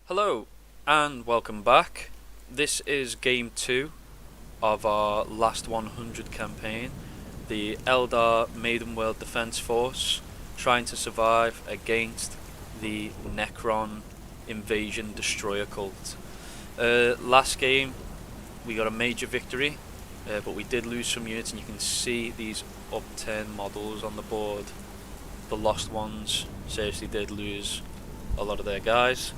Hello and welcome back. This is game 2 of our last 100 campaign, the Eldar Maiden World Defense Force trying to survive against the Necron invasion destroyer cult. Last game we got a major victory, but we did lose some units, and you can see these upturned models on the board. The lost ones seriously did lose a lot of their guys.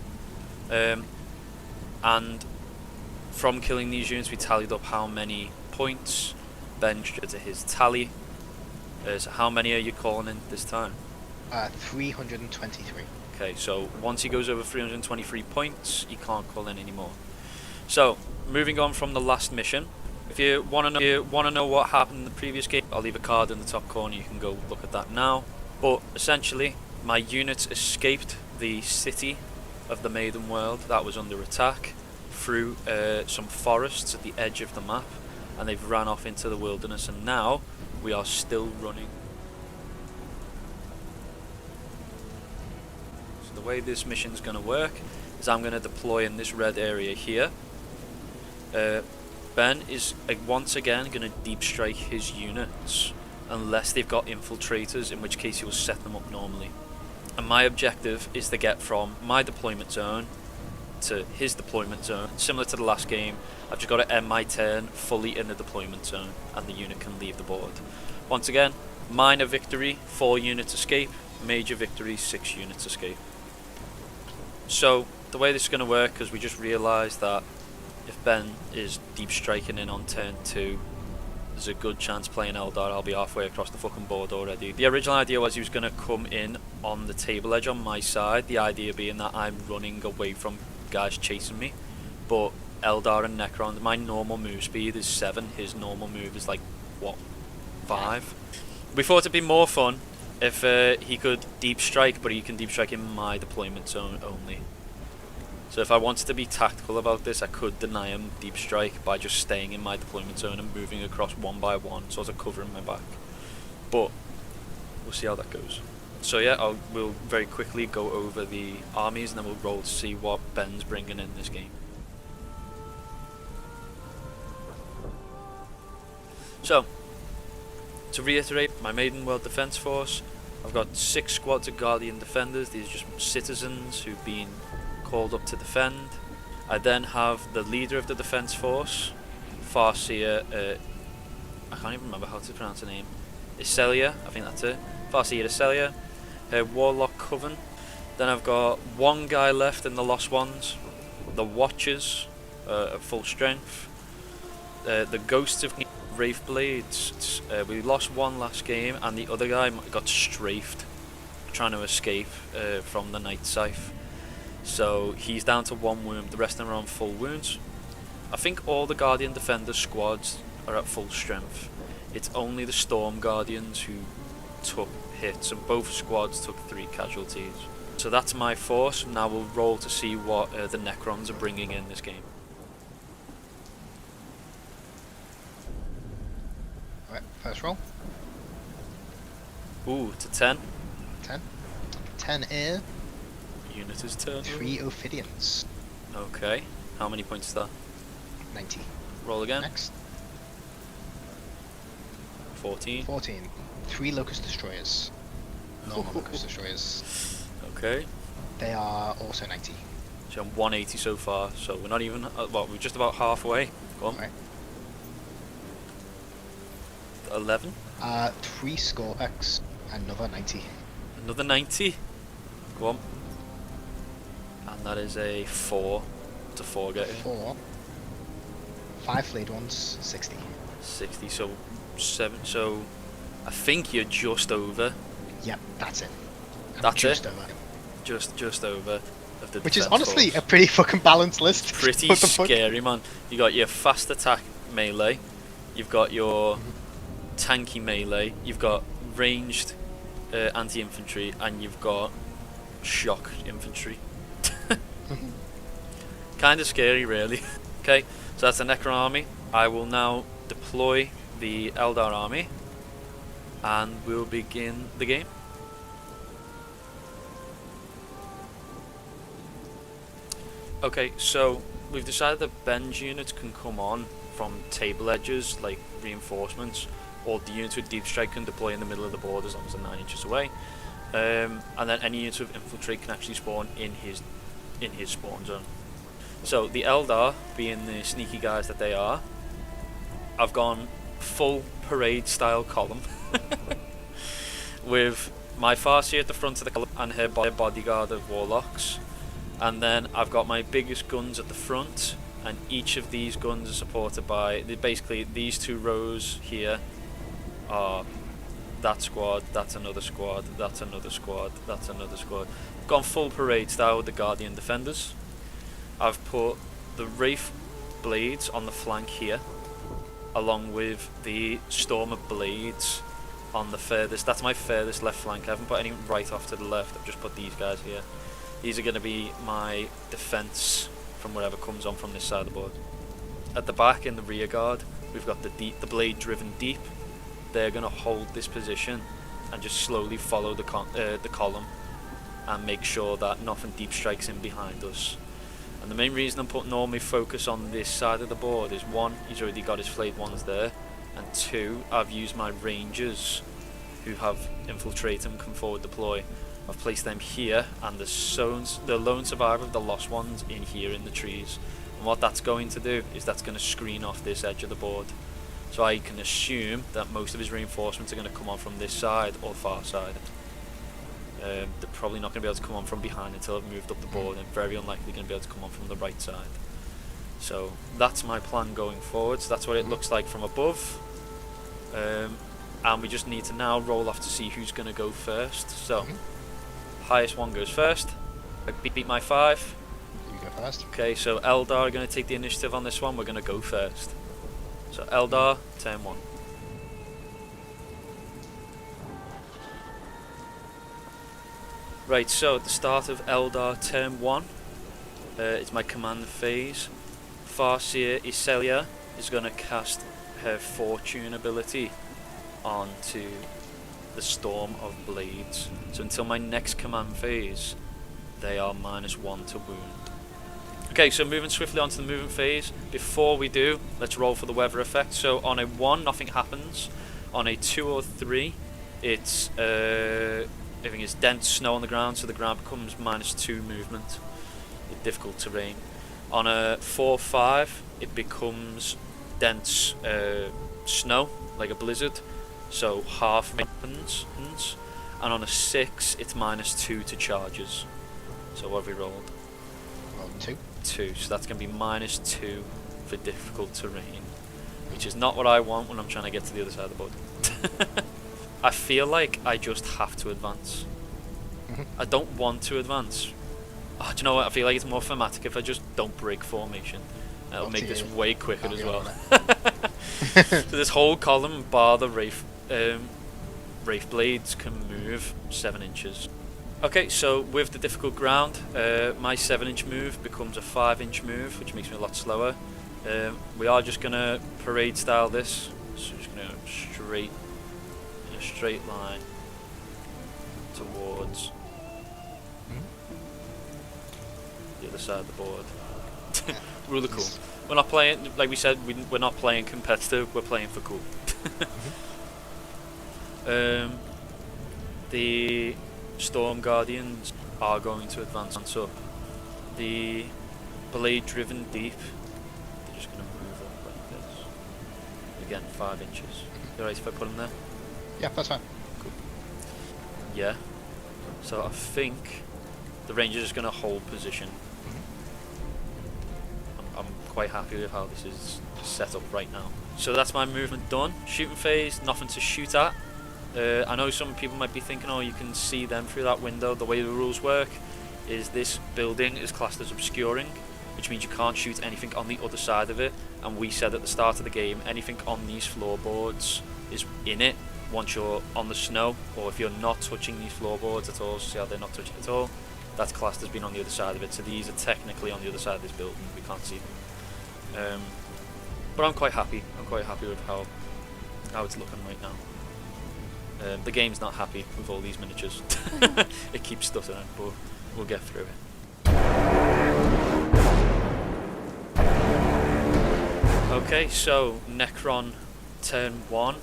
And from killing these units we tallied up how many points. Ben showed to his tally. So how many are you calling in this time? 323. Okay, so once he goes over 323 points, you can't call in anymore. So, moving on from the last mission, if you want to know what happened in the previous game, I'll leave a card in the top corner, you can go look at that now. But essentially, my units escaped the city of the Maiden World that was under attack through some forests at the edge of the map, and they've ran off into the wilderness, and now we are still running. So the way this mission's going to work is I'm going to deploy in this red area here. Ben is once again going to deep strike his units unless they've got infiltrators, in which case he will set them up normally. And my objective is to get from my deployment zone to his deployment zone. Similar to the last game, I've just got to end my turn fully in the deployment zone and the unit can leave the board. Once again, minor victory, 4 units escape. Major victory, 6 units escape. So the way this is going to work, because we just realised that if Ben is deep striking in on turn 2, there's a good chance playing Eldar I'll be halfway across the fucking board already. The original idea was he was going to come in on the table edge on my side, the idea being that I'm running away from guys chasing me. But Eldar and Necron, my normal move speed is 7, his normal move is like, what, 5? We thought it'd be more fun if he could deep strike, but he can deep strike in my deployment zone only. So if I wanted to be tactical about this, I could deny him deep strike by just staying in my deployment zone and moving across one by one, sort of covering my back. But we'll see how that goes. So yeah, we'll very quickly go over the armies and then we'll roll to see what Ben's bringing in this game. So, to reiterate, my Maiden World Defense Force, I've got 6 squads of Guardian Defenders. These are just citizens who've been called up to defend. I then have the leader of the defense force, Farseer, I can't even remember how to pronounce her name, Iselia, I think that's it, Farseer Iselia, her Warlock Coven. Then I've got 1 guy left in the Lost Ones, the Watchers, at full strength, the Ghosts of Wraith Blades. We lost 1 last game and the other guy got strafed trying to escape from the Night Scythe. So he's down to 1 wound, the rest of them are on full wounds. I think all the Guardian Defender squads are at full strength. It's only the Storm Guardians who took hits, and both squads took 3 casualties. So that's my force. Now we'll roll to see what the Necrons are bringing in this game. Alright, first roll. Ooh, to 10. 10. 10 is Unit is turn. 3 Ophidians. Okay. How many points is that? 90. Roll again. Next. 14. 14. 3 Locust Destroyers. Normal Locust Destroyers. Okay. They are also 90. So I'm 180 so far, so we're not even, well, we're just about halfway. Go on. Right. 11. 3 Scorpex. Another 90. Another 90. Go on. And that is a 4 to 4 getting. 4. 5 Flayed Ones. 60. 60, so 7, so I think you're just over. Yep, that's it. That's just it? over. Just over of the Which is defense honestly force. a pretty fucking balanced list. Pretty What the fuck? scary, man. You got your fast attack melee, you've got your tanky melee, you've got ranged anti-infantry, and you've got shock infantry. Kind of scary, really. Okay, so that's the Necron army. I will now deploy the Eldar army, and we'll begin the game. Okay, so we've decided that Ben's units can come on from table edges, like reinforcements, or the units with deep strike can deploy in the middle of the board as long as they're 9 inches away. And then any units with infiltrate can actually spawn in his spawn zone. So the Eldar, being the sneaky guys that they are, I've gone full parade style column with my Farseer at the front of the column and her bodyguard of warlocks, and then I've got my biggest guns at the front, and each of these guns are supported by basically these 2 rows here are that squad, that's another squad, that's another squad, that's another squad. I've gone full parade style with the Guardian Defenders. I've put the Wraith Blades on the flank here, along with the Storm of Blades on the furthest, that's my furthest left flank. I haven't put any right off to the left, I've just put these guys here. These are going to be my defense from whatever comes on from this side of the board. At the back in the rear guard, we've got the blade driven deep. They're going to hold this position and just slowly follow the column and make sure that nothing deep strikes in behind us. And the main reason I'm putting all my focus on this side of the board is 1, he's already got his flayed ones there, and 2, I've used my rangers who have infiltrate and come forward deploy. I've placed them here, and the lone survivor of the lost ones in here in the trees. And what that's going to do is that's going to screen off this edge of the board. So I can assume that most of his reinforcements are going to come on from this side or far side. They're probably not going to be able to come on from behind until I've moved up the board, and very unlikely going to be able to come on from the right side. So that's my plan going forward. So that's what it looks like from above. And we just need to now roll off to see who's going to go first. So highest one goes first. I beat my 5. You go first. Okay, so Eldar are going to take the initiative on this one. We're going to go first. So Eldar, turn 1. Right, so at the start of Eldar turn 1, it's my command phase. Farseer Iselia is going to cast her Fortune ability onto the Storm of Blades. So until my next command phase, they are -1 to wound. Okay, so moving swiftly onto the movement phase. Before we do, let's roll for the weather effect. So on a 1, nothing happens. On a 2 or 3, it's I think it's dense snow on the ground, so the ground becomes -2 movement with difficult terrain. On a 4-5, it becomes dense snow, like a blizzard, so half happens. And on a 6, it's -2 to charges. So what have we rolled? Rolled 2. 2, so that's going to be -2 for difficult terrain, which is not what I want when I'm trying to get to the other side of the board. I feel like I just have to advance. I don't want to advance. Oh, do you know what? I feel like it's more thematic if I just don't break formation. That'll make this way quicker as well. So this whole column, bar the Wraith Blades, can move 7 inches. Okay, so with the difficult ground, my 7-inch move becomes a 5-inch move, which makes me a lot slower. We are just going to parade style this. So just going to in a straight line towards the other side of the board. Really cool. We're not playing, like we said, we're not playing competitive, we're playing for cool. The Storm Guardians are going to advance up. The Blade Driven Deep, they're just going to move up like this. Again, 5 inches. You alright if I put them there? Yeah, that's fine. Cool. Yeah. So I think the Rangers is going to hold position. I'm quite happy with how this is set up right now. So that's my movement done. Shooting phase, nothing to shoot at. I know some people might be thinking, oh, you can see them through that window. The way the rules work is this building is classed as obscuring, which means you can't shoot anything on the other side of it. And we said at the start of the game, anything on these floorboards is in it once you're on the snow, or if you're not touching these floorboards at all. So see how they're not touching at all? That's classed as being on the other side of it. So these are technically on the other side of this building. We can't see them. But I'm quite happy. I'm quite happy with how it's looking right now. The game's not happy with all these miniatures. It keeps stuttering, but we'll get through it. Okay, so Necron turn 1.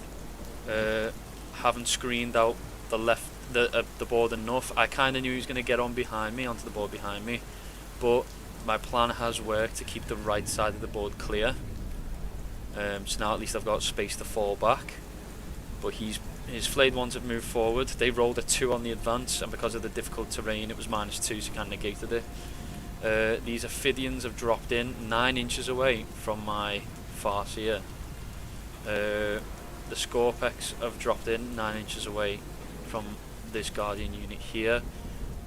Haven't screened out the board enough. I kind of knew he was going to get on behind me, onto the board behind me, but my plan has worked to keep the right side of the board clear. So now at least I've got space to fall back. But his flayed ones have moved forward. They rolled a 2 on the advance, and because of the difficult terrain it was -2, so you kind of negated it. These Ophidians have dropped in 9 inches away from my Farseer. The Scorpex have dropped in 9 inches away from this Guardian unit here,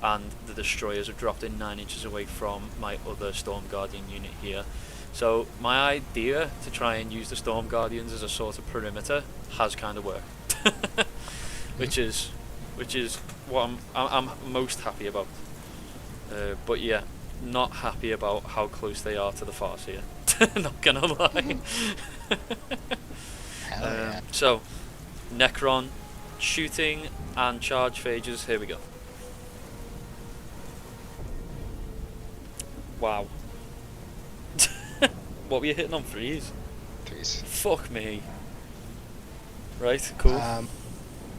and the Destroyers have dropped in 9 inches away from my other Storm Guardian unit here. So my idea to try and use the Storm Guardians as a sort of perimeter has kind of worked, which is what I'm most happy about. But yeah, not happy about how close they are to the Farseer. Not gonna lie. Hell yeah. So, Necron, shooting and charge phages. Here we go. Wow. What were you hitting on? 3s? 3s. Fuck me. Right, cool.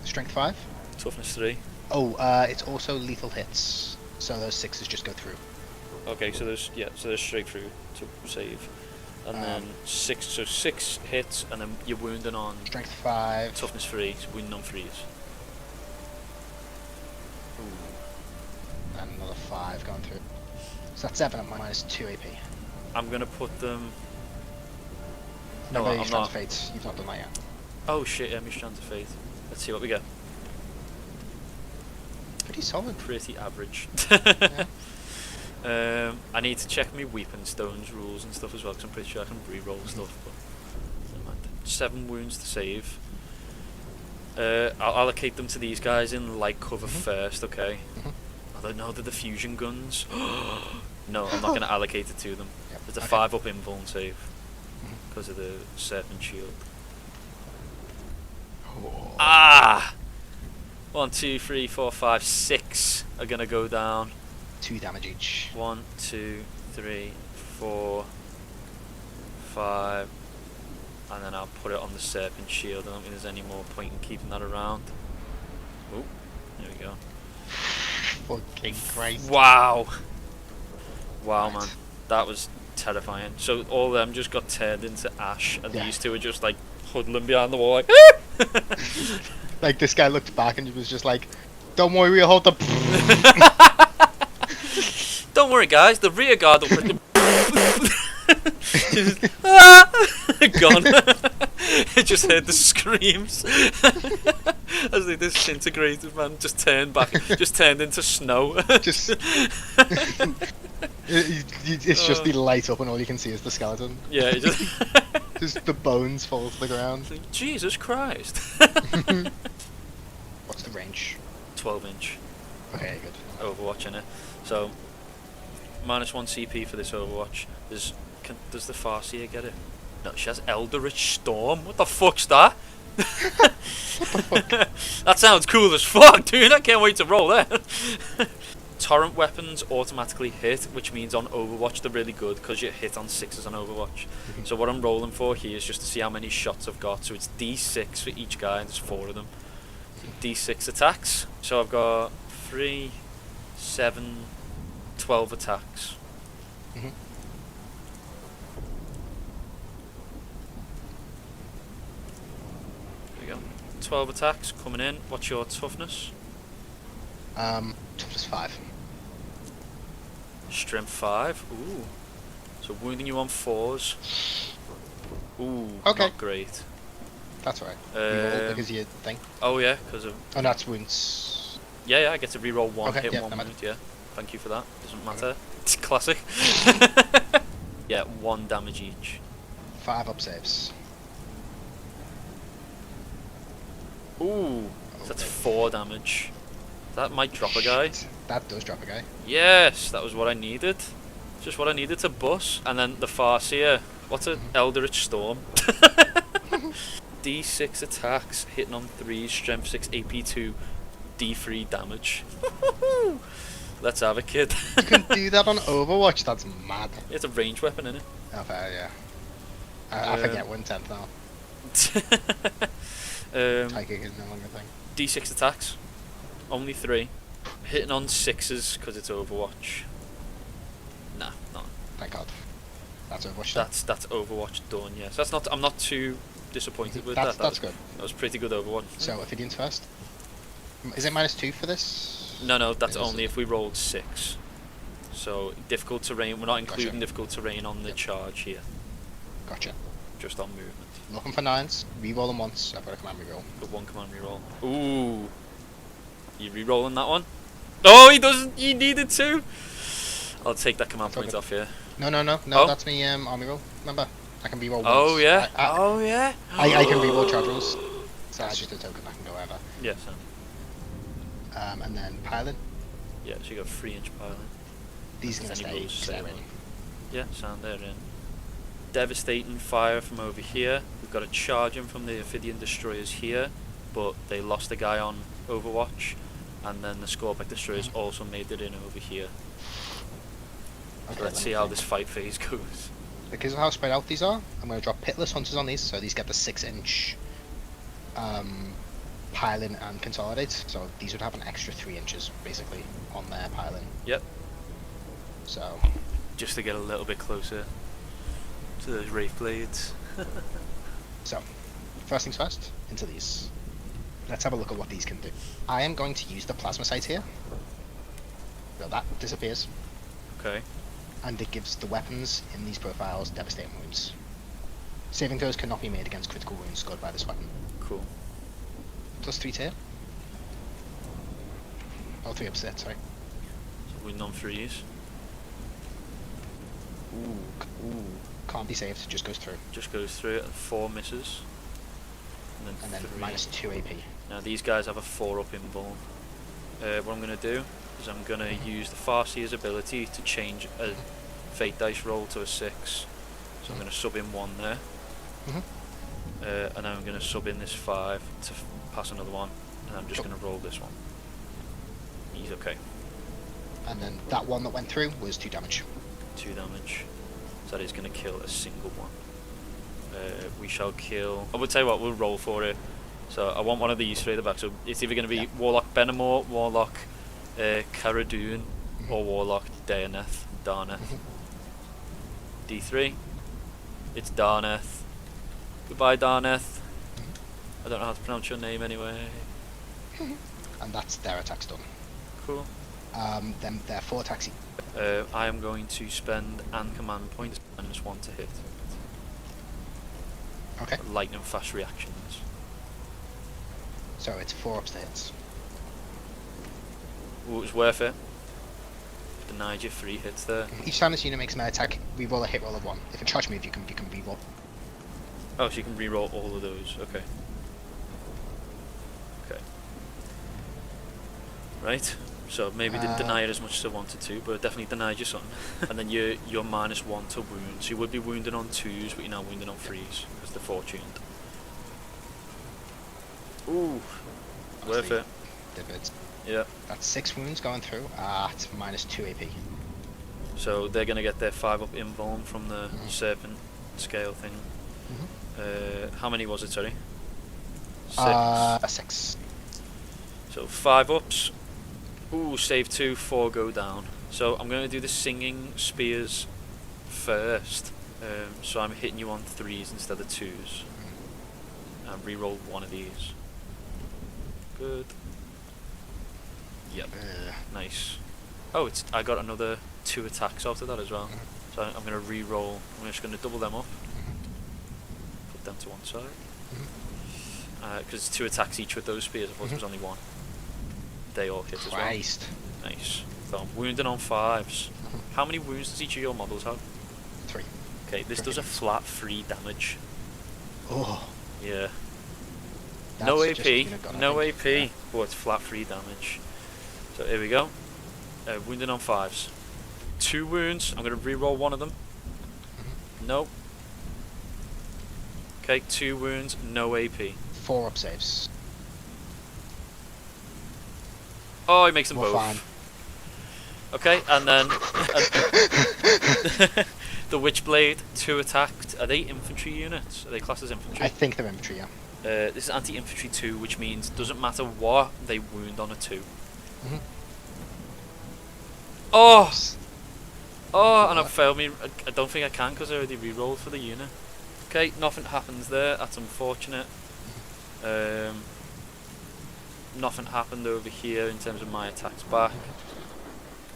Strength 5. Toughness 3. Oh, it's also lethal hits, so those 6s just go through. Okay, so there's straight through to save, and then 6. So 6 hits, and then you're wounding on Strength 5. toughness 3. So wounding on 3s. And another 5 going through. So that's 7 at -2 AP. I'm gonna put them. No, I'm Strands not. of Fate. You've not done that yet. Oh shit! Yeah, my Strands of Fate. Let's see what we get. Pretty solid. Pretty average. Yeah. I need to check my weapon stones rules and stuff as well, because I'm pretty sure I can re-roll stuff. But never mind. 7 wounds to save. I'll allocate them to these guys in light cover first, okay? I don't know, the fusion guns. No, I'm not going to allocate it to them. Yep. There's a 5 up invuln save because of the serpent shield. Oh. Ah! 1, 2, 3, 4, 5, 6 are going to go down. 2 damage each. 1, 2, 3, 4, 5, and then I'll put it on the serpent shield. I don't think there's any more point in keeping that around. Oh, there we go. Fucking Christ. Wow! Wow, Right. man, that was terrifying. So all of them just got turned into ash, and these 2 are just like huddling behind the wall, like. Like this guy looked back and was just like, "Don't worry, we'll hold the." Don't worry, guys. The rear guard will. Gone. I just heard the screams as they disintegrated, man. Just turned back, just turned into snow. Just. It's just the light up and all you can see is the skeleton. Yeah, it just. Just the bones fall to the ground. Jesus Christ. What's the range? 12 inch. Okay, good. Overwatch in it. So -1 CP for this Overwatch. Does the Farseer get it? No, she has Eldritch Storm. What the fuck's that? That sounds cool as fuck, dude. I can't wait to roll that. Torrent weapons automatically hit, which means on Overwatch they're really good because you hit on 6s on Overwatch. So what I'm rolling for here is just to see how many shots I've got. So it's D6 for each guy, and there's 4 of them. D6 attacks. So I've got 3, 7, 12 attacks. Mhm. There we go. 12 attacks coming in. What's your toughness? Toughness 5. Strength 5. Ooh. So wounding you on 4s. Ooh. Okay. Not great. That's right. Reroll because you thing. Oh yeah, because of. Oh, that's wounds. Yeah, I get to reroll 1 Okay, hit, yeah, 1 that wound. matters. Yeah. Thank you for that. Doesn't matter. It's classic. Yeah, 1 damage each. 5 up saves. Ooh. That's 4 damage. That might drop a guy. Shit. That does drop a guy. Yes, that was what I needed. Just what I needed to bust. And then the Farseer. What's an Eldritch Storm? D6 attacks, hitting on 3s, strength 6, AP 2, D3 damage. Let's have it, kid. You can do that on Overwatch. That's mad. It's a ranged weapon, innit? Oh, fair, yeah. I forget we're in 10th now. Hiking is no longer a thing. D6 attacks, only 3. Hitting on 6s because it's Overwatch. Nah, no. Thank God. That's Overwatch. That's Overwatch done. Yes, that's not. I'm not too disappointed with that. That's good. That was pretty good Overwatch. So Ophidians first. Is it -2 for this? No, that's only if we rolled 6. So difficult terrain. We're not including difficult terrain on the charge here. Gotcha. Just on movement. Looking for 9s. Reroll them once. I've got a command reroll. Got 1 command reroll. Ooh. You re-rolling that one? Oh, he doesn't. He needed to. I'll take that command point off here. No. Oh. That's me. Army roll. Remember, I can reroll. Oh once. yeah. I can reroll charge rolls. So that's just a token. I can go wherever. Yes. And then piling. Yeah, so you got 3-inch piling. These are gonna stay. They're in. Yeah, sound they're in. Devastating fire from over here. We've got a charging from the Ophidian destroyers here, but they lost a guy on Overwatch, and then the Scorpic destroyers also made it in over here. Okay, So let's see how this fight phase goes. Because of how spread out these are, I'm going to drop Pitless Hunters on these, so these get the 6-inch piling and consolidate. So these would have an extra 3 inches, basically, on their piling. Yep. So just to get a little bit closer to those Wraith Blades. So, first things first, into these. Let's have a look at what these can do. I am going to use the plasma sight here. So that disappears. Okay. And it gives the weapons in these profiles devastating wounds. Saving throws cannot be made against critical wounds scored by this weapon. Cool. Plus 3 tier. Oh, 3 upset, sorry. So wound on 3s. Ooh. Can't be saved, just goes through. Just goes through it, and 4 misses. And then 3. -2 AP. Now these guys have a 4-up invuln. What I'm going to do is I'm going to use the Farseer's ability to change a fate dice roll to a 6. So I'm going to sub in 1 there. And then I'm going to sub in this 5 to pass another one. And I'm just going to roll this one. He's okay. And then that one that went through was 2 damage. 2 damage. So that is going to kill a single one. We shall kill... I would tell you what, we'll roll for it. So I want one of these straight at the back. So it's either going to be Warlock Benamor, Warlock Cara Dune, or Warlock Darneth. D3. It's Darneth. Goodbye, Darneth. I don't know how to pronounce your name anyway. And that's their attacks done. Cool. Then their 4 attacks. I am going to spend and command points -1 to hit. Okay. Lightning fast reactions. So it's 4 upstairs. Ooh, it was worth it. Denied you 3 hits there. Each time this unit makes an attack, re-roll a hit roll of 1. If it's charge move, you can re-roll. Oh, so you can re-roll all of those. Okay. Okay. Right. So maybe didn't deny it as much as I wanted to, but definitely denied you something. And then you're -1 to wound, so you would be wounded on 2s, but you're now wounded on 3s because they're fortuned. Ooh, worth it. Yeah. That's 6 wounds going through at -2 AP. So they're gonna get their 5-up invuln from the serpent scale thing. How many was it? Sorry. 6. 6. So 5 ups. Ooh, save 2, 4 go down. So I'm going to do the singing spears first. So I'm hitting you on 3s instead of 2s. And re-roll 1 of these. Good. Yep. Nice. Oh, I got another 2 attacks after that as well. So I'm going to re-roll. I'm just going to double them up. Put them to one side. Because it's 2 attacks each with those spears. I thought it was only 1. They all hit as well. Christ. Nice. So I'm wounded on 5s. How many wounds does each of your models have? 3. Okay, this does a flat 3 damage. Oh. Yeah. That's No just AP. unit gun, I No think. AP. Yeah. But it's flat 3 damage. So here we go. Wounded on 5s. 2 wounds. I'm going to re-roll 1 of them. Nope. Okay, 2 wounds. No AP. 4 up saves. Oh, he makes them We're both. fine. Okay, and then The Witchblade, 2 attacked. Are they infantry units? Are they classed as infantry? I think they're infantry, yeah. This is anti-infantry 2, which means doesn't matter what, they wound on a 2. Mm-hmm. Oh! Oh, and I've failed me. I don't think I can because I already re-rolled for the unit. Okay, nothing happens there. That's unfortunate. Nothing happened over here in terms of my attacks back.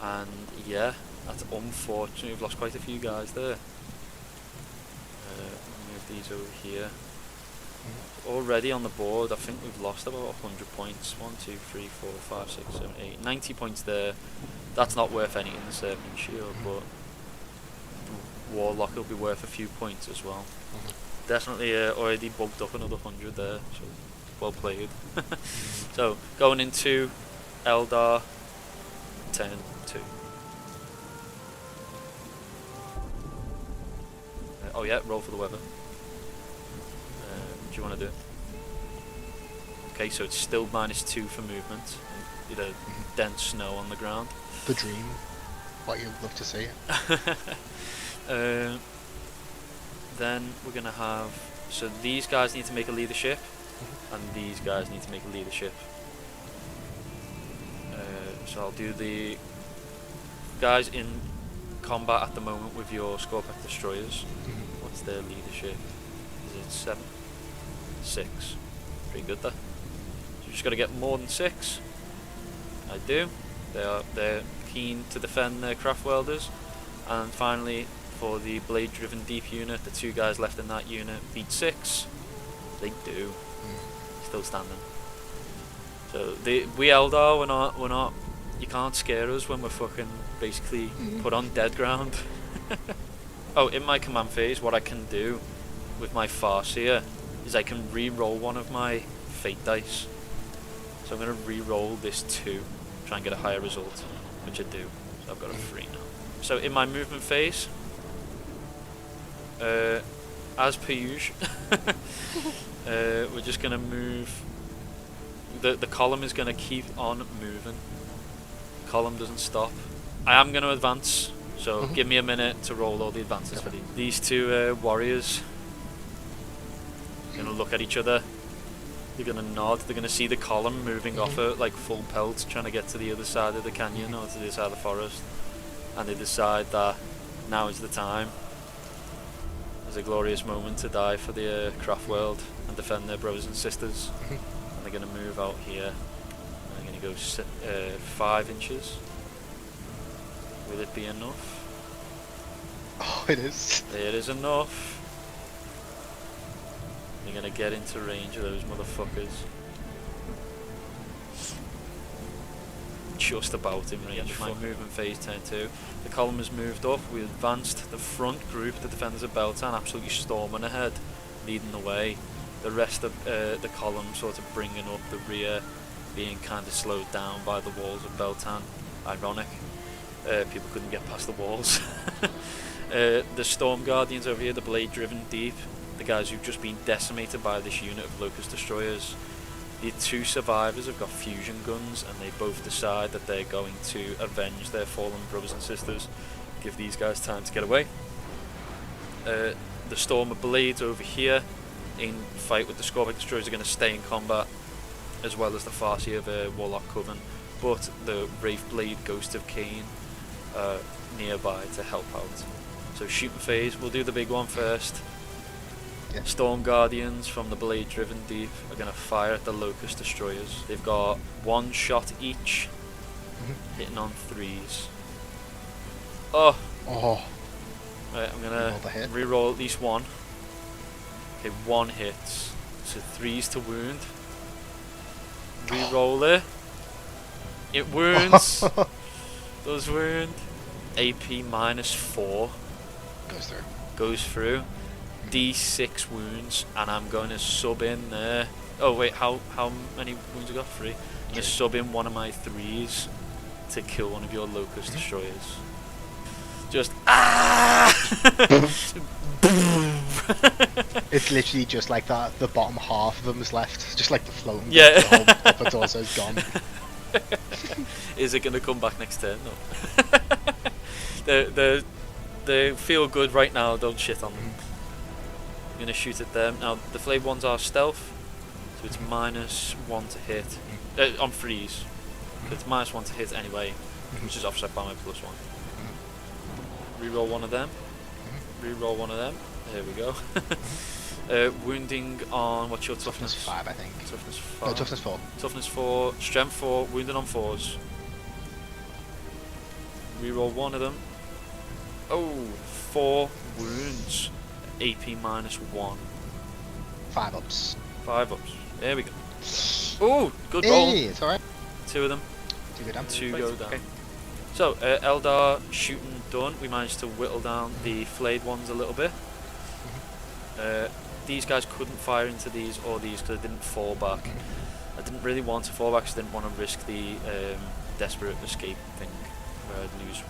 And yeah, that's unfortunate. We've lost quite a few guys there. Move these over here. Already on the board, I think we've lost about 100 points. 1, 2, 3, 4, 5, 6, 7, 8, 90 points there. That's not worth any in the Serpent Shield, but Warlock will be worth a few points as well. Definitely already bugged up another 100 there, so well played. So, going into Eldar, turn 2. Oh yeah, roll for the weather. What do you want to do? Okay, so it's still -2 for movement. You know, dense snow on the ground. The dream. What you'd love to see. Then we're going to have... So these guys need to make a leadership. And these guys need to make a leadership. So I'll do the guys in combat at the moment with your Scorpion destroyers. What's their leadership? Is it 7? 6. Pretty good there. So you just got to get more than 6. I do. They're keen to defend their craft welders. And finally, for the blade driven deep unit, the 2 guys left in that unit beat 6. They do. Still standing. So we Eldar, we're not. You can't scare us when we're fucking basically put on dead ground. Oh, in my command phase, what I can do with my Farseer is I can re-roll one of my fate dice. So I'm going to re-roll this 2, try and get a higher result, which I do. So I've got a 3 now. So in my movement phase, as per usual, we're just going to move. The column is going to keep on moving. The column doesn't stop. I am going to advance, so give me a minute to roll all the advances for these 2 warriors. Going to look at each other. They're going to nod. They're going to see the column moving off it like full pelt, trying to get to the other side of the canyon or to the other side of the forest. And they decide that now is the time. It's a glorious moment to die for the craft world and defend their brothers and sisters. And they're going to move out here. And they're going to go 5 inches. Will it be enough? Oh, it is. It is enough. You're going to get into range of those motherfuckers. Just about in range. My movement phase turn 2. The column has moved up. We advanced. The front group, the defenders of Beltan, absolutely storming ahead, leading the way. The rest of the column sort of bringing up the rear, being kind of slowed down by the walls of Beltan. Ironic. People couldn't get past the walls. The Storm Guardians over here, the blade driven deep, the guys who've just been decimated by this unit of Locust Destroyers. The 2 survivors have got fusion guns, and they both decide that they're going to avenge their fallen brothers and sisters. Give these guys time to get away. The Storm of Blades over here, in fight with the Scorpion Destroyers, are going to stay in combat, as well as the Farsi of Warlock Coven. But the Wraithblade Ghost of Cain nearby to help out. So shooting phase, we'll do the big one first. Yeah. Storm Guardians from the Blade Driven Deep are going to fire at the Locust Destroyers. They've got 1 shot each, hitting on 3s. Oh! Right, I'm going to re-roll at least 1. Okay, 1 hits. So 3s to wound. Re-roll it. It wounds. Does wound. AP -4. Goes through. Goes through. D6 wounds, and I'm going to sub in there. Oh wait, how many wounds I got? 3. I'm going to sub in one of my 3s to kill one of your Locust Destroyers. Just It's literally just like that. The bottom half of them is left, just like the floating. Yeah. The whole upper torso is gone. Is it going to come back next turn? No. They feel good right now, don't shit on them. I'm going to shoot at them. Now, the flayed ones are stealth, so it's -1 to hit. On freeze. So it's -1 to hit anyway, which is offset by my +1. Reroll one of them. Reroll one of them. There we go. Wounding on, what's your toughness? 5, I think. Toughness 5. No, toughness 4. Toughness 4, strength 4, wounding on 4s. Reroll one of them. Oh, 4 wounds. AP -1. 5 ups. 5 ups. There we go. Oh, good roll. Hey, it's alright. 2 of them. 2 go down. 2 go down. Okay. So, Eldar shooting done. We managed to whittle down the flayed ones a little bit. These guys couldn't fire into these or these because they didn't fall back. I didn't really want to fall back because I didn't want to risk the desperate escape thing where I'd lose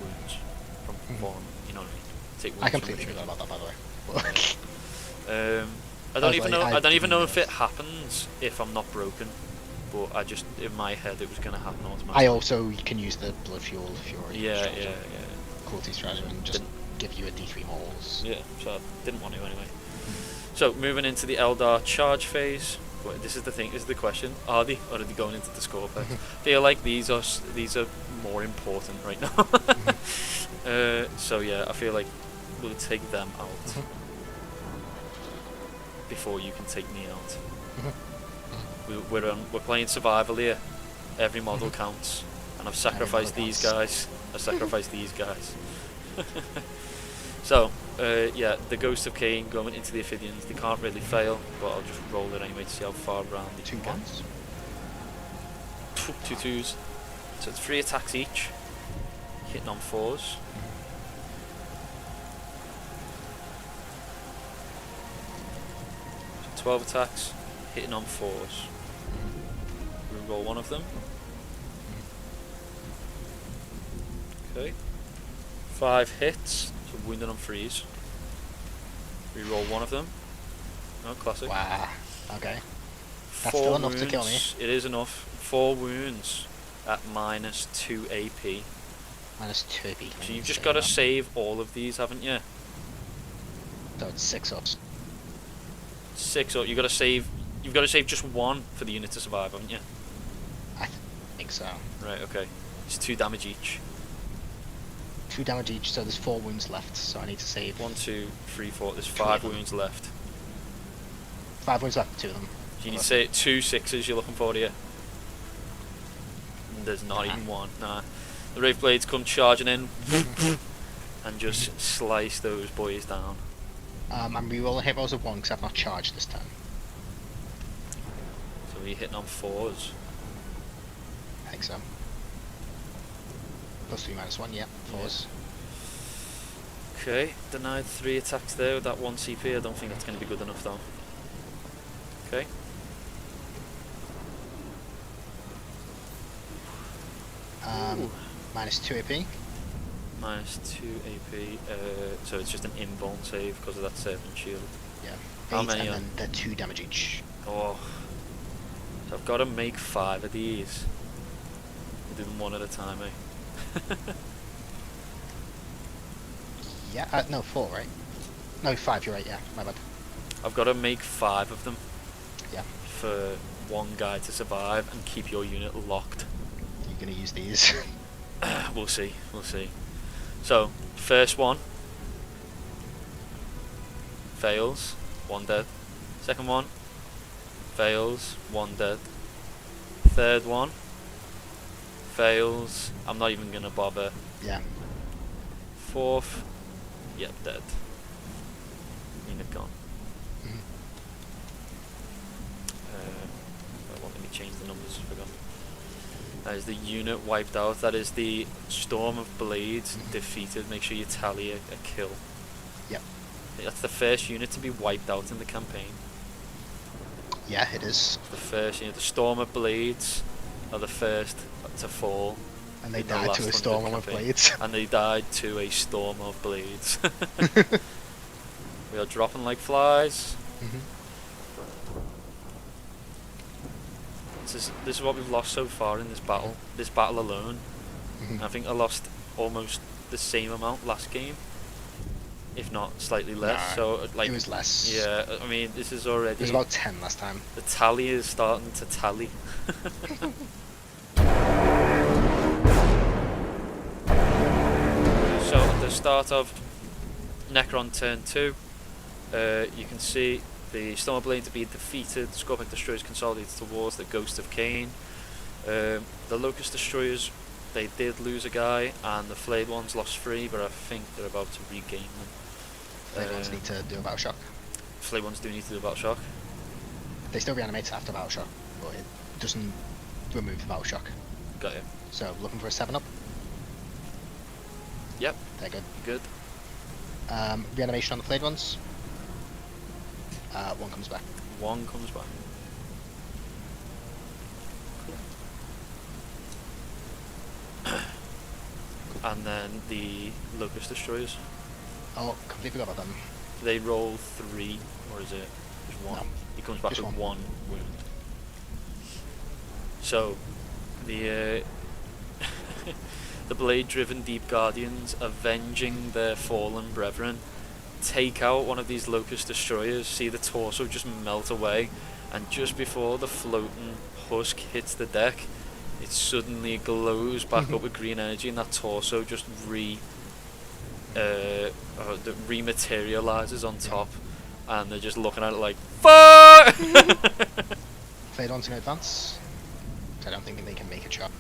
wounds from falling. You know what I mean? Take wounds I from completely retreat. forgot about that, by the way. I don't was even like, know. I I don't even know didn't if it happens if I'm not broken. But I just, in my head, it was going to happen automatically. I also can use the blood fuel if you're Yeah. cruelty strategy and just give you a D3 morals. Yeah, so I didn't want to anyway. So moving into the Eldar charge phase. Well, this is the thing. This is the question: are they already going into the score phase? I feel like these are more important right now. So yeah, I feel like we'll take them out before you can take me out. We're playing survival here. Every model counts, and I've sacrificed these guys. I've sacrificed these guys. So, yeah, the Ghost of Cain going into the Ophidians, they can't really fail, but I'll just roll it anyway to see how far around they 2 can get. ones. 2 twos. So it's 3 attacks each, hitting on 4s. So 12 attacks, hitting on 4s. Reroll one of them. Okay. 5 hits, so wounded on 3s. Reroll one of them. No, classic. Wow. Okay. That's 4 still enough wounds. to kill me. It is enough. 4 wounds at -2 AP. -2 AP. So you've just got to save all of these, haven't you? So it's 6 ups. 6 up. You've got to save just 1 for the unit to survive, haven't you? I think so. Right. Okay. It's 2 damage each. 2 damage each, so there's 4 wounds left, so I need to save 1, 2, 3, 4. There's 3 5 of them. wounds left. 5 wounds left, 2 of them. So you need to say 2 6s you're looking for here. And there's not even 1. Nah. The Wraith Blades come charging in and just slice those boys down. I'm rerolling hit rolls of 1 because I've not charged this turn. So you're hitting on 4s. I think so. +3 -1, yeah, 4s. Okay, denied 3 attacks there with that 1 CP. I don't think that's going to be good enough though. Okay. -2 AP. -2 AP. So it's just an invuln save because of that servant shield. Yeah. How 8 many and are- then they're 2 damage each. Oh. So I've got to make 5 of these. We'll do them one at a time, eh? Yeah, no, 4, right? No, 5, you're right, yeah, my bad. I've got to make 5 of them. Yeah. For one guy to survive and keep your unit locked. You're gonna use these. We'll see. We'll see. So, first one fails, 1 dead. Second one fails, 1 dead. Third one fails. I'm not even gonna bother. Yeah. Fourth, yep, dead. Unit gone. Let me change the numbers. I forgot. That is the unit wiped out. That is the Storm of Blades defeated. Make sure you tally a kill. Yep. That's the first unit to be wiped out in the campaign. Yeah, it is. The first unit. The Storm of Blades are the first to fall. And they in the died last to a one of the storm of campaign. blades. And they died to a Storm of Blades. We are dropping like flies. This is what we've lost so far in this battle. This battle alone. I think I lost almost the same amount last game. if not slightly less. Nah, So like it was less. yeah, I mean this is It already was about 10 last time. the tally is starting to tally. So at the start of Necron turn 2, you can see the Stormblade to be defeated, Scorpic Destroyers consolidated towards the Ghost of Cain. The Locust Destroyers, they did lose a guy, and the Flayed ones lost 3, but I think they're about to regain them. They ones need to do a battle shock. Flayed ones do need to do a battle shock. They still reanimate after battle shock, but it doesn't remove the battle shock. Got you. So looking for a 7-up. Yep, They're good. good. Reanimation on the Flayed ones. One comes back. One comes back. And then the Locust Destroyers, Oh, completely forgot about them. they roll 3, or is it just 1? No, He comes back just with one. 1 wound. So, the the blade-driven Deep Guardians, avenging their fallen brethren, take out one of these Locust Destroyers, see the torso just melt away, and just before the floating husk hits the deck, it suddenly glows back up with green energy, and that torso just rematerializes on top, and they're just looking at it like, fuck! Flayed ones in advance. I don't think they can make a charge.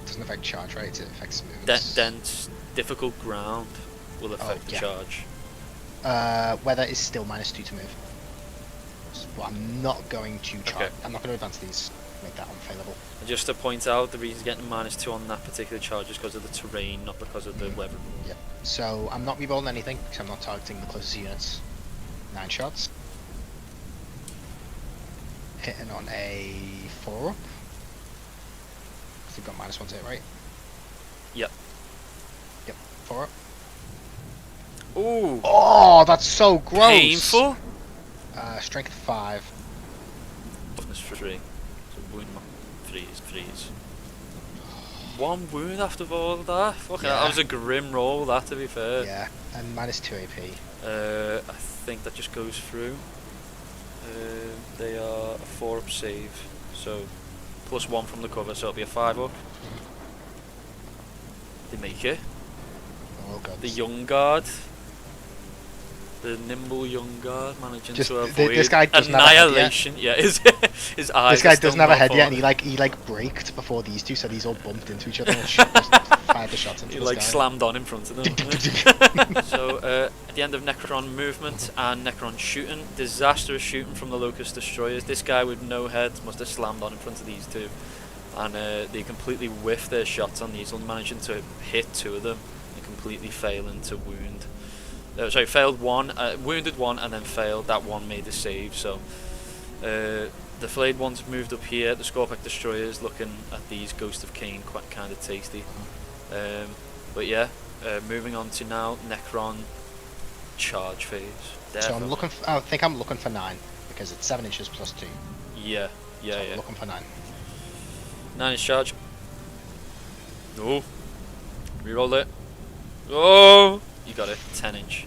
It doesn't affect charge rates, it affects moves. Dense, difficult ground will affect the yeah. charge. Weather is still -2 to move. But I'm not going to charge. Okay. I'm not going to advance these. Make that unfailable. And just to point out, the reason he's getting -2 on that particular charge is because of the terrain, not because of the weather. Yep. So I'm not rerolling anything because I'm not targeting the closest units. 9 shots. Hitting on a 4-up. They've got -1 to hit, right? Yep. Yep. 4-up. Ooh! Oh, that's so gross. Painful? Strength 5. Toughness 3. So wound 3s. 1 wound after all of that? Fucking hell, that was a grim roll, that, to be fair. Yeah, and -2 AP. I think that just goes through. They are a 4-up save, so +1 from the cover, so it'll be a 5-up. They make it. Oh god. The young guard, the nimble young guard, managing Just to avoid this guy doesn't have a head yet. annihilation. Yeah, his eyes. This guy are still doesn't have a not head yet, and forward. he braked before these two, so these all bumped into each other and fired the shots into He the like sky. slammed on in front of them. So at the end of Necron movement and Necron shooting, disastrous shooting from the Locust Destroyers. This guy with no head must have slammed on in front of these two, and they completely whiffed their shots on these, managing to hit 2 of them and completely failing to wound. Failed 1, wounded 1, and then failed. That one made the save. So the Flayed ones have moved up here. The Scorpic Destroyers looking at these Ghost of Cain, quite kind of tasty. But yeah, moving on to now Necron charge phase. So I'm looking. I think I'm looking for 9 because it's 7 inches plus 2. Yeah. So I'm looking for 9. 9 inch charge. No. Reroll it. Oh, you got it. 10 inch.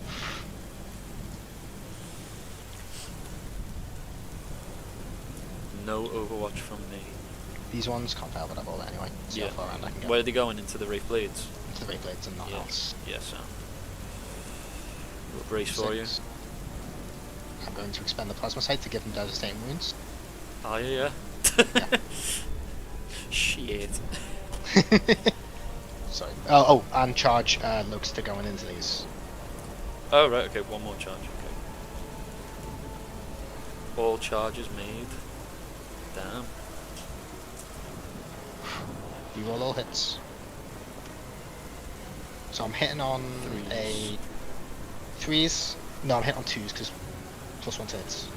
No Overwatch from me. These ones can't fail, but I've rolled it anyway. So Yeah. far around I can go. Where are they going? Into the Wraith Blades? Into the Wraith Blades and nothing else. Yes, so. Little brace for you. 6. I'm going to expend the plasma sight to give them devastating wounds. Oh yeah. Yeah. Shit. Sorry. Oh, and charge looks to going into these. Oh right, okay, 1 more charge. Okay. All charges made. Damn. You roll all hits. So I'm hitting on a 3s. No, I'm hitting on 2s because +1 to hits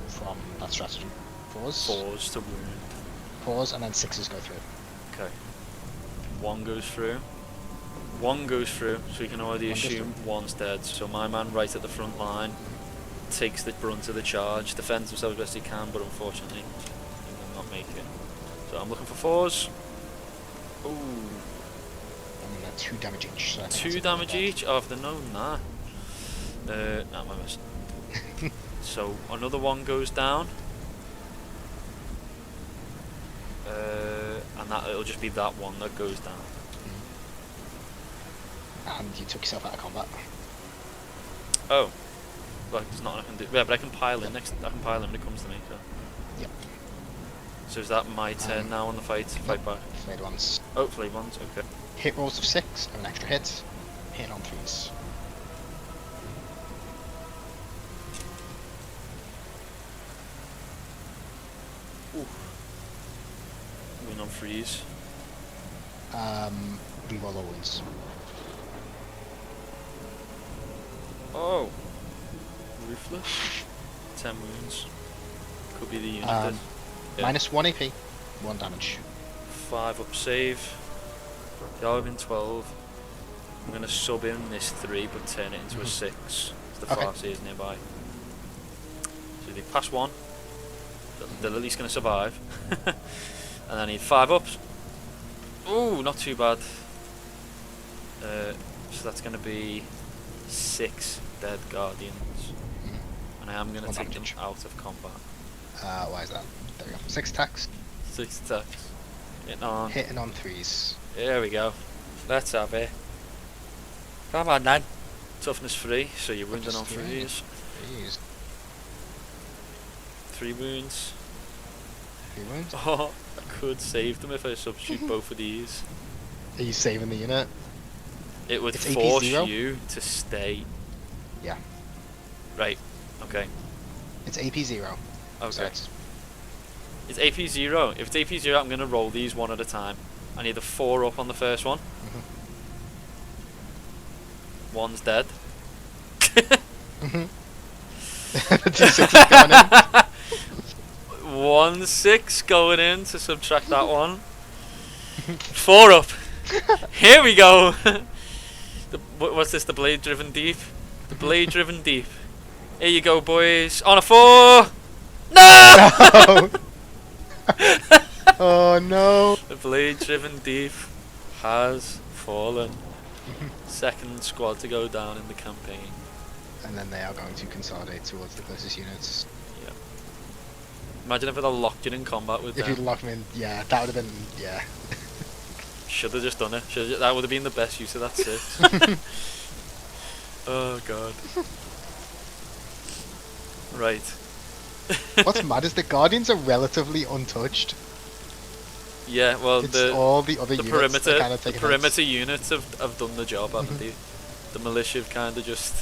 from that strategy. 4s. 4s to wound. 4s and then 6s go through. Okay. 1 goes through. 1 goes through, so you can already One goes assume 1's dead. So my man right at the front line takes the brunt of the charge, defends himself as best he can, but unfortunately he will not make it. So I'm looking for 4s. Ooh. And then 2 damage each. So I think 2 that's damage dead. each? Oh, if they're known that. No, I missed. So another one goes down. And that it'll just be that one that goes down. And you took yourself out of combat. Oh. Well, there's not nothing I can do. Yeah, but I can pile in next. I can pile in when it comes to me. So. Yep. So is that my turn now on the fight? Fight back. Flayed ones. Oh, flayed ones. Okay. Hit rolls of 6 and an extra hit. Hit on 3s. Ooh. Win on freeze. Reroll all wounds. Oh. Ruthless. 10 wounds. Could be the unit. Yeah. Minus 1 AP. 1 damage. 5 up save. They are within 12. I'm going to sub in this 3 but turn it into a 6. As the Farsi is nearby. So they pass 1. They're at least going to survive. And I need 5 ups. Ooh, not too bad. So that's going to be 6 dead guardians. And I am going to take them out of combat. Why is that? There we go. 6 attacks. 6 attacks. Hitting on 3s. There we go. Let's have it. Come on then. Toughness 3, so you're wounded on 3s. 3 wounds. 3 wounds? Oh, I could save them if I substitute both of these. Are you saving the unit? It would It's force AP0? you to stay. Yeah. Right, okay. It's AP0. Okay. So it's It's AP 0. If it's AP 0, I'm going to roll these one at a time. I need a 4 up on the first one. One's dead. The D6 is going in. 1 6 going in to subtract that one. 4 up. Here we go. What's this? The blade driven deep. The blade driven deep. Here you go, boys. On a 4. No. Oh no. The blade driven deep has fallen. Second squad to go down in the campaign. And then they are going to consolidate towards the closest units. Yeah. Imagine if I'd have locked you in combat with If them. you'd locked me in, yeah, that would have been, yeah. Should have just done it. That would have been the best use of that 6. Oh god. Right. What's mad is the Guardians are relatively untouched. Yeah, well, It's all the other the units perimeter, that kind of the take perimeter units have done the job, haven't they? The militia have kind of just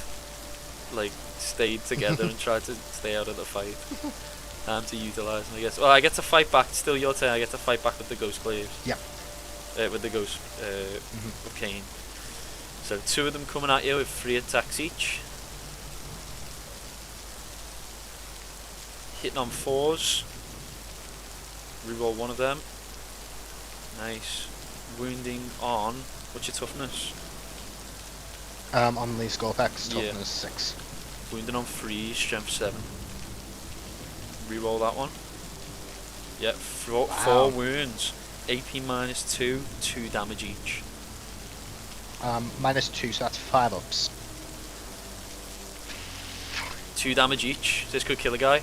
like stayed together and tried to stay out of the fight. Time to utilise them, I guess. Well, I get to fight back. It's still your turn. I get to fight back with the Ghost Claves. Yeah. With the Ghost of Cain. So 2 of them coming at you with 3 attacks each. Hitting on 4s. Reroll 1 of them. Nice. Wounding on. What's your toughness? On the Scorpex, Yeah. toughness 6. Wounding on 3, strength 7. Reroll that one. Yep, 4 wounds. AP minus 2, 2 damage each. Minus 2, so that's 5 ups. 2 damage each. This could kill a guy.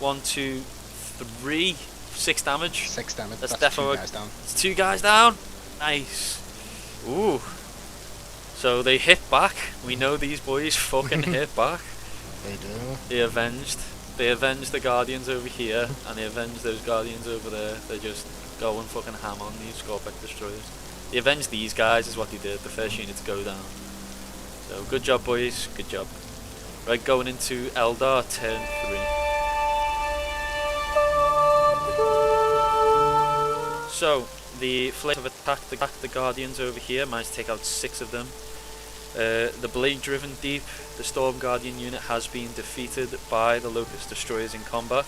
1, 2, 3, 6 damage. 6 damage. That's That's 2 defo. guys down. It's 2 guys down. Nice. Ooh. So they hit back. We know these boys fucking hit back. They do. They avenged the Guardians over here, and they avenged those Guardians over there. They just go and fucking ham on these Scorpic destroyers. They avenged these guys is what they did, the first unit to go down. So good job, boys, good job. Right, going into Eldar, turn 3. So, the flames have attacked the Guardians over here, managed to take out 6 of them. The blade-driven deep, the Storm Guardian unit has been defeated by the Locust Destroyers in combat.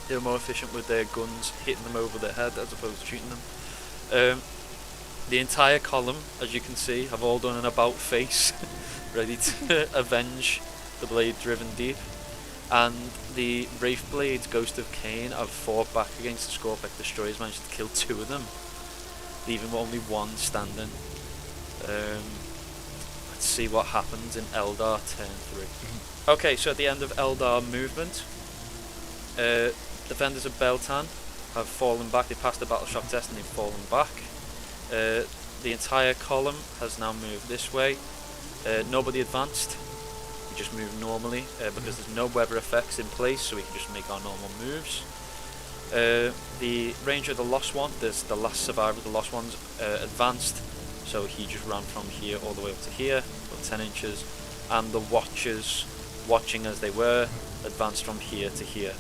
They were more efficient with their guns hitting them over the head as opposed to shooting them. The entire column, as you can see, have all done an about face, ready to avenge the blade-driven deep. And the Wraith Blades, Ghost of Cain, have fought back against the Scorpic Destroyers, managed to kill 2 of them, leaving only 1 standing. I let's see what happens in Eldar turn 3. Okay, so at the end of Eldar movement, defenders of Beltan have fallen back. They passed the battle shock test and they've fallen back. The entire column has now moved this way. Nobody advanced. We just move normally because there's no weather effects in place, so we can just make our normal moves. The Ranger of the Lost One, there's the last survivor of the Lost Ones, advanced, so he just ran from here all the way up to here, about 10 inches, and the Watchers, watching as they were, advanced from here to here.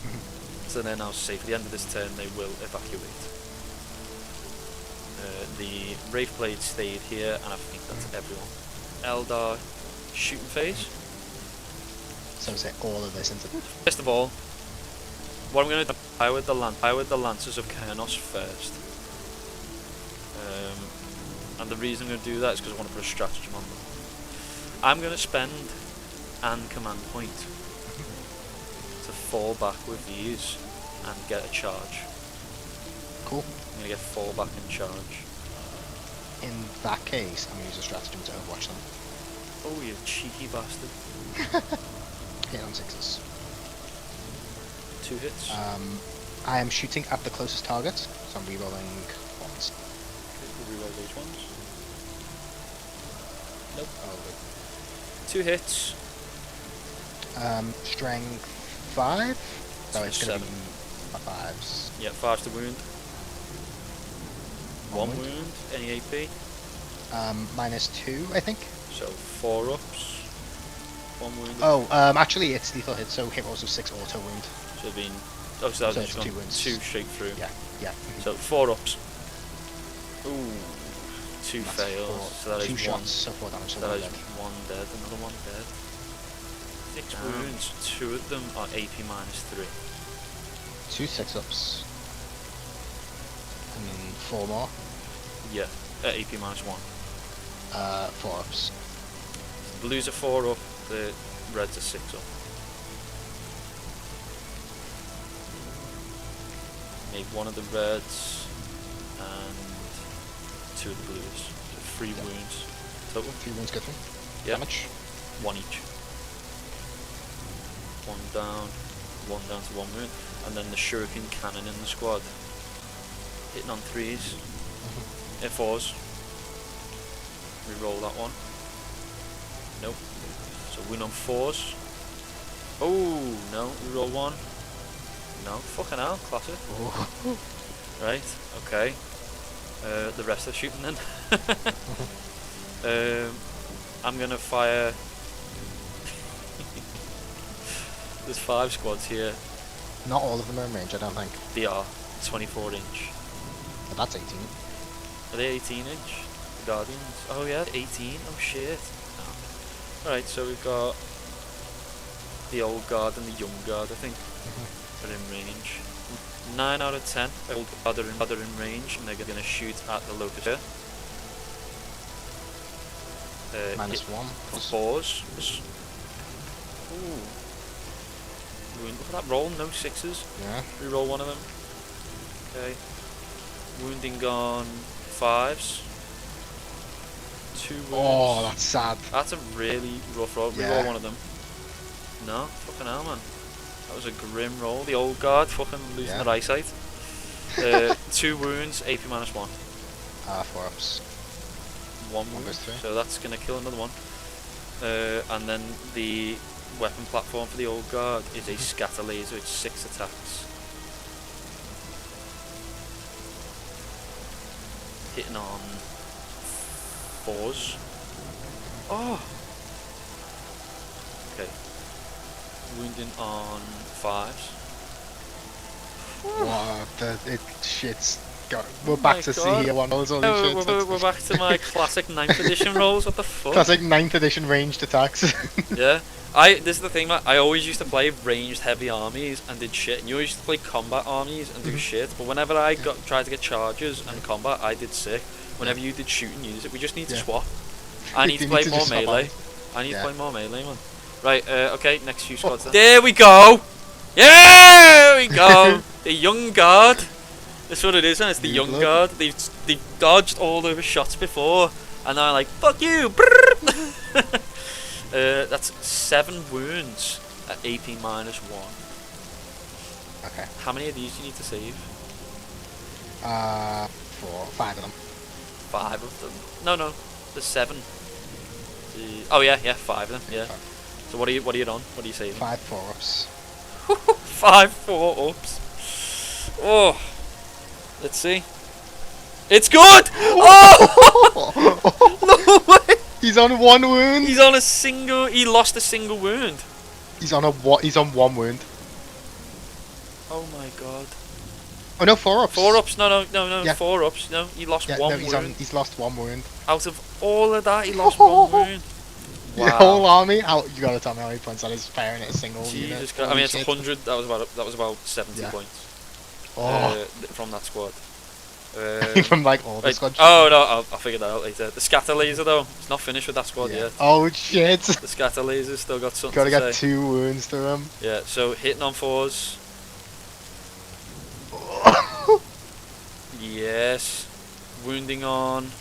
So they're now safe. At the end of this turn they will evacuate. The Wraithblade stayed here, and I think that's everyone. Eldar shooting phase. So is it all of this into... First of all, what I'm going to do, I with the Lancers of Kernos first. And the reason I'm going to do that is because I want to put a stratagem on them. I'm going to spend an command point to fall back with these and get a charge. Cool. I'm going to get fall back and charge. In that case, I'm going to use a stratagem to overwatch them. Oh, you cheeky bastard. Hit on 6s. 2 hits. I am shooting at the closest target, so I'm rerolling ones. Okay, we'll reroll these ones. Nope. Oh, 2 hits. Strength 5? So So it's going to 7. be 5s. Yeah, 5's the wound. 1 wound. wound. Any AP? -2, I think. So 4 ups. 1 wound. Oh, actually it's lethal hit, so hit rolls of 6 auto wound. So been. Oh, so So that's it's gone 2 wounds. 2 straight through. Yeah, yeah. So 4 ups. Ooh. 2 That's fails. 4, So that 2 is shots, so 4 damage, so That 1 is dead. 1 dead. Another 1 dead. 6 wounds. 2 of them are AP -3. 2 6-ups. And then 4 more. Yeah. AP -1. 4-ups. Blues are 4 up. The reds are 6 up. Make 1 of the reds and 2 of the blues. So 3 Yep. wounds total. 3 wounds go through. Yeah. Damage. 1 each. 1 down to 1 wound. And then the shuriken cannon in the squad. Hitting on 3s. Hit 4s. Reroll that one. Nope. So win on 4s. Oh, no. Reroll 1. No. Fucking hell. Classic. Oh. Right. Okay. The rest are shooting then. I'm gonna fire. There's 5 squads here. Not all of them are in range, I don't think. They are 24 inch. But that's 18. Are they 18 inch? The Guardians? Oh yeah, 18. Oh shit. Oh. Alright, so we've got the old guard and the young guard, I think, are in range. 9 out of 10 old guard are in range, and they're going to shoot at the locust here. -1. For 4s. Ooh. Wound. Look at that roll, no 6s. Yeah. Reroll 1 of them. Okay. Wounding on 5s. 2 wounds. Oh, that's sad. That's a really rough roll. Yeah. Reroll 1 of them. No, fucking hell, man. That was a grim roll. The old guard fucking losing Yeah. their eyesight. 2 wounds, AP -1. 4-ups. 1 One wound. goes through. So that's gonna kill another one. And then the weapon platform for the old guard is a scatter laser. It's 6 attacks. Hitting on 4s. Oh. Okay. Wounding on 5s. Wow, shit's got. We're Oh back my to God. C here one rolls. Holy Oh, shit. we're back to my classic 9th edition rolls. What the fuck? Classic 9th edition ranged attacks. Yeah. This is the thing, man. I always used to play ranged heavy armies and did shit, and you always used to play combat armies and do shit. But whenever I tried to get charges and combat, I did sick. Whenever you did shoot and use it, we just need to Yeah. swap. I need to You play need to more just swap melee. armies. I need to Yeah. play more melee, man. Right. Okay. Next few squads. Then. There we go. Yeah, we go. The young guard. That's what it is, and it's the New young blood. guard. They've dodged all those shots before, And I'm like, fuck you! That's 7 wounds at AP -1. Okay. How many of these do you need to save? 5 of them. 5 of them? No, there's 7. Oh yeah, 5 of them. Yeah. So what are you on? What are you saving? 5 4-ups. 5 4-ups. Oh, let's see. It's good. Oh no way! He's on 1 wound. He's on a single. He lost a single wound. He's on 1 wound. Oh my god. Oh no, 4-ups. 4-ups. No. Yeah. 4-ups. No, he lost 1 wound. He's lost 1 wound. Out of all of that, he lost 1 wound. Wow. Your whole army? You gotta tell me how many points that is firing at a single unit. Jesus Christ. I mean, it's 100. That was about 70 points. From that squad. From like all the squad. Oh no, I'll figure that out later. The scatter laser though, it's not finished with that squad yet. Oh shit! The scatter laser's still got something Gotta to get say. 2 wounds to him. Yeah, so hitting on 4s. Yes. Wounding on.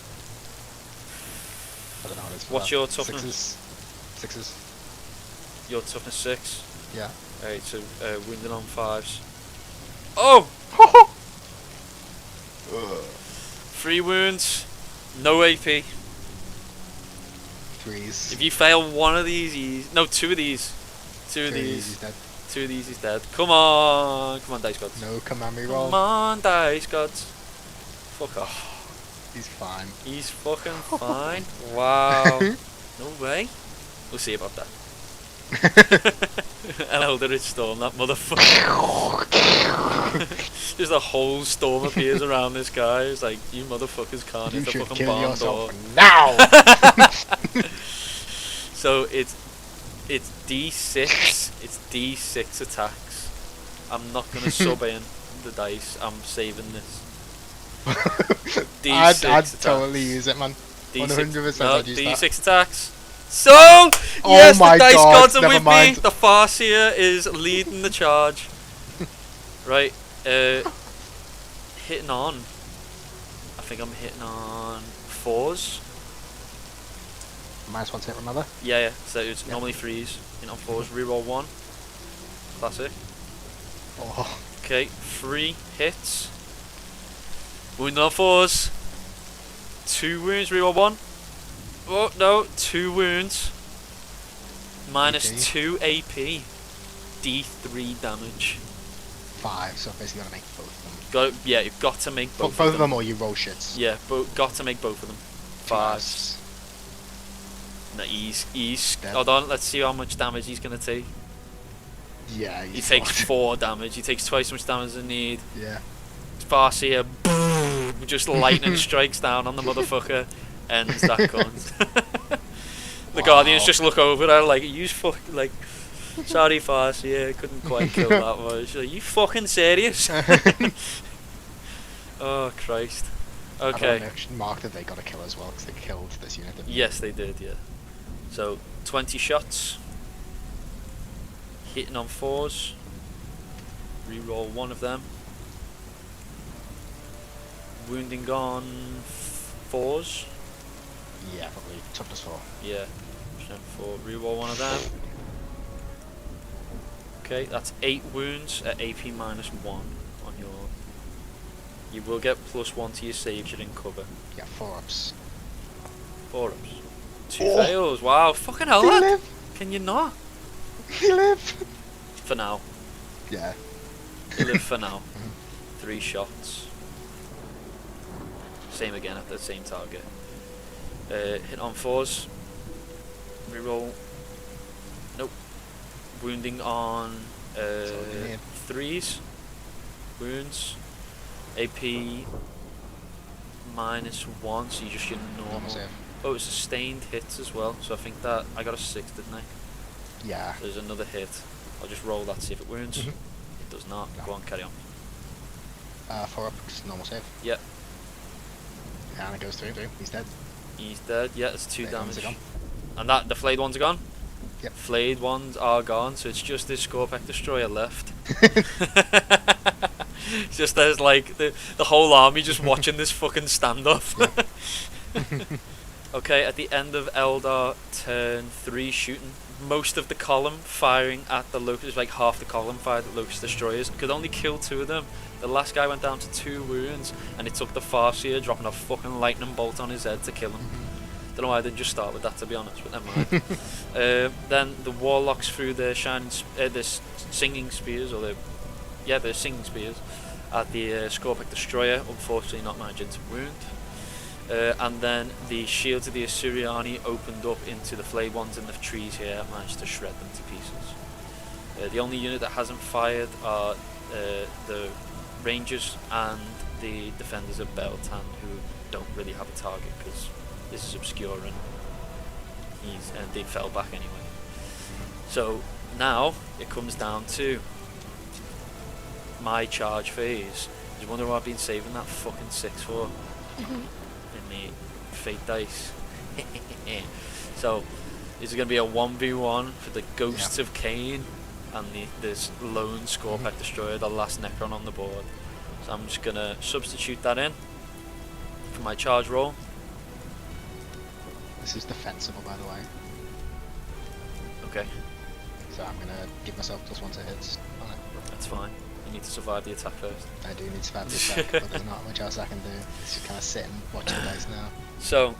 I don't know what it is. What's your toughness? 6s. Your toughness 6. Yeah. Alright, so wounding on 5s. Oh! 3 wounds. No AP. 3s. If you fail one of these, no, 2 of these. 2 of these. He's dead. 2 of these, he's dead. Come on, dice gods. No command reroll. Come on, dice gods. Fuck off. He's fine. He's fucking fine. Wow. No way. We'll see about that. An Eldritch storm, that motherfucker. Just a whole storm appears around this guy. It's like, you motherfuckers can't hit the fucking kill barn yourself door. now. So it's D6. It's D6 attacks. I'm not gonna sub in the dice. I'm saving this. D6 I'd attacks. totally use it, man. 100% No, I'd use D6 that. attacks. So yes, my the dice God, gods are never with mind. me. The Farseer is leading the charge. Right, hitting on. I think I'm hitting on 4s. -1 to hit, remember? Yeah. So it's normally 3s. Hitting on 4s. Reroll 1. Classic. Oh. Okay, 3 hits. Wounding on 4s. 2 wounds. Reroll 1. Oh no, 2 wounds. -2 AP. D3 damage. 5, so basically gotta make both of them. You've got to make both of them or you roll shits. Yeah, got to make both of them. 5s. No, he's dead. hold on, let's see how much damage he's gonna take. Yeah, He takes 4 damage. He takes twice as much damage as I need. Yeah. Farseer, just lightning strikes down on the motherfucker, ends that cunt. The Guardians just look over there like, you like, sorry Farseer, couldn't quite kill that much. Like, you fucking serious? Oh Christ. Okay. I marked that they got a kill as well because they killed this unit. Yes, they did. Yeah. So 20 shots. Hitting on 4s. Reroll 1 of them. Wounding on 4s. Yeah, probably toughness 4. Yeah. 4. Reroll 1 of them. Okay, that's 8 wounds at AP -1 on your. You will get +1 to your saves you're in cover. Yeah, 4-ups. 4-ups. 2 fails. Wow, fucking hell, They lad. live. Can you not? They live. For now. Yeah. You live for now. 3 shots. Same again at the same target. Hit on 4s. Reroll. Nope. Wounding on 3s. Wounds. AP -1, so you just your normal. Save. Oh, it's sustained hits as well, so I think that I got a 6, didn't I? Yeah. There's another hit. I'll just roll that, see if it wounds. It does not. No. Go on, carry on. 4-ups, normal save. Yep. And it goes through. He's dead. He's dead. Yeah, it's 2 Flayed ones damage. are gone. And that the flayed ones are gone? Yep. Flayed ones are gone, so it's just this Scorpack Destroyer left. It's just there's like the whole army just watching this fucking standoff. Okay, at the end of Eldar turn 3 shooting, most of the column firing at the Locust, like half the column fired at Locust Destroyers, could only kill 2 of them. The last guy went down to 2 wounds, and it took the Farseer dropping a fucking lightning bolt on his head to kill him. Don't know why I didn't just start with that, to be honest, but never mind. Then the Warlocks threw their singing spears, or their singing spears, at the Scorpic Destroyer, unfortunately not managing to wound. And then the shields of the Assyriani opened up into the flayed ones in the trees here, managed to shred them to pieces. The only unit that hasn't fired are the Rangers and the Defenders of Beltan, who don't really have a target because this is obscure and they fell back anyway. So now it comes down to my charge phase. I was wondering what I've been saving that fucking 6 for in the fate dice. So is it going to be a 1v1 for the Ghosts of Cain and this lone Scorpic Destroyer, the last Necron on the board? So I'm just going to substitute that in for my charge roll. This is defensible, by the way. Okay. So I'm going to give myself +1 to hits on it. That's fine. You need to survive the attack first. I do need to survive the attack, but there's not much else I can do. Just kind of sit and watch the dice now. So,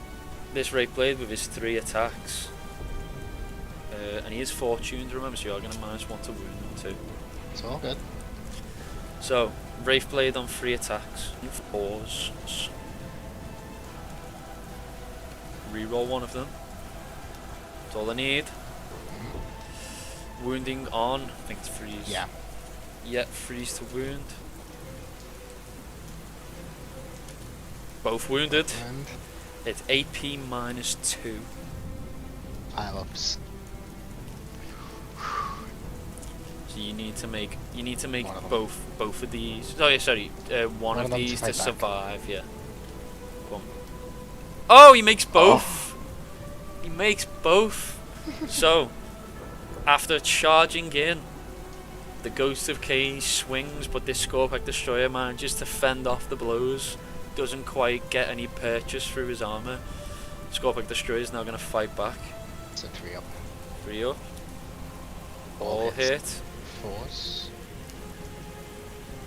this Wraithblade with his 3 attacks, and he is fortuned, remember, so you're going to -1 to wound him too. It's all good. So, Wraithblade on 3 attacks, 4s. Reroll one of them. That's all I need. Wounding on, I think it's freeze. Yeah. Yet freeze to wound. Both wounded. And It's AP -2. pile ups. So you need to make One of them. both of these. Oh yeah, sorry, one of of them to these to fight back. survive. Yeah. Come on. Oh, he makes both. He makes both. So, after charging in, the Ghost of Cain swings, but this Scorpic Destroyer manages to fend off the blows. Doesn't quite get any purchase through his armor. Scorpic Destroyer is now going to fight back. It's a 3 up. 3 up. All hit. 4s.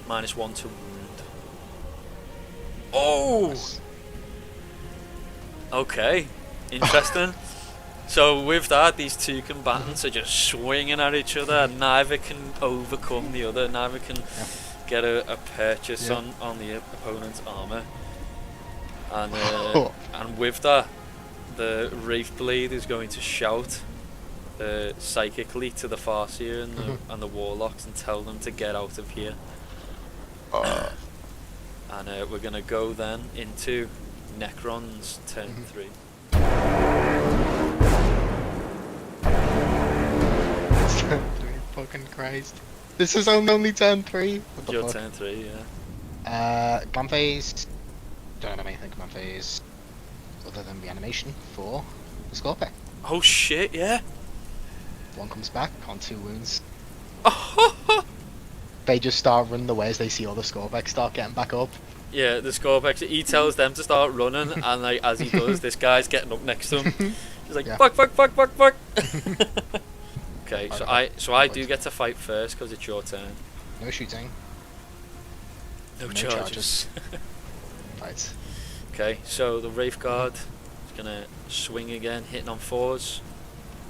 -1 to wound. Oh! Nice. Okay. Interesting. So with that, these 2 combatants are just swinging at each other, and neither can overcome the other. Neither can get a purchase on the opponent's armor. And and with that, the Wraithblade is going to shout psychically to the Farseer and the Warlocks and tell them to get out of here. And we're going to go then into Necron's turn 3. Fucking Christ. This is only turn 3. Your turn 3, yeah. Command phase. Don't have anything command phase other than the animation for the Scorpic. Oh shit, yeah. 1 comes back on 2 wounds. Oh, They just start running away as they see all the Scorpics start getting back up. yeah, the Scorpic, he tells them to start running, and like as he does, this guy's getting up next to him. He's like, fuck. Okay, so I do get to fight first because it's your turn. No shooting. No No charges. Right. Okay, so the Wraith Guard is gonna swing again, hitting on 4s.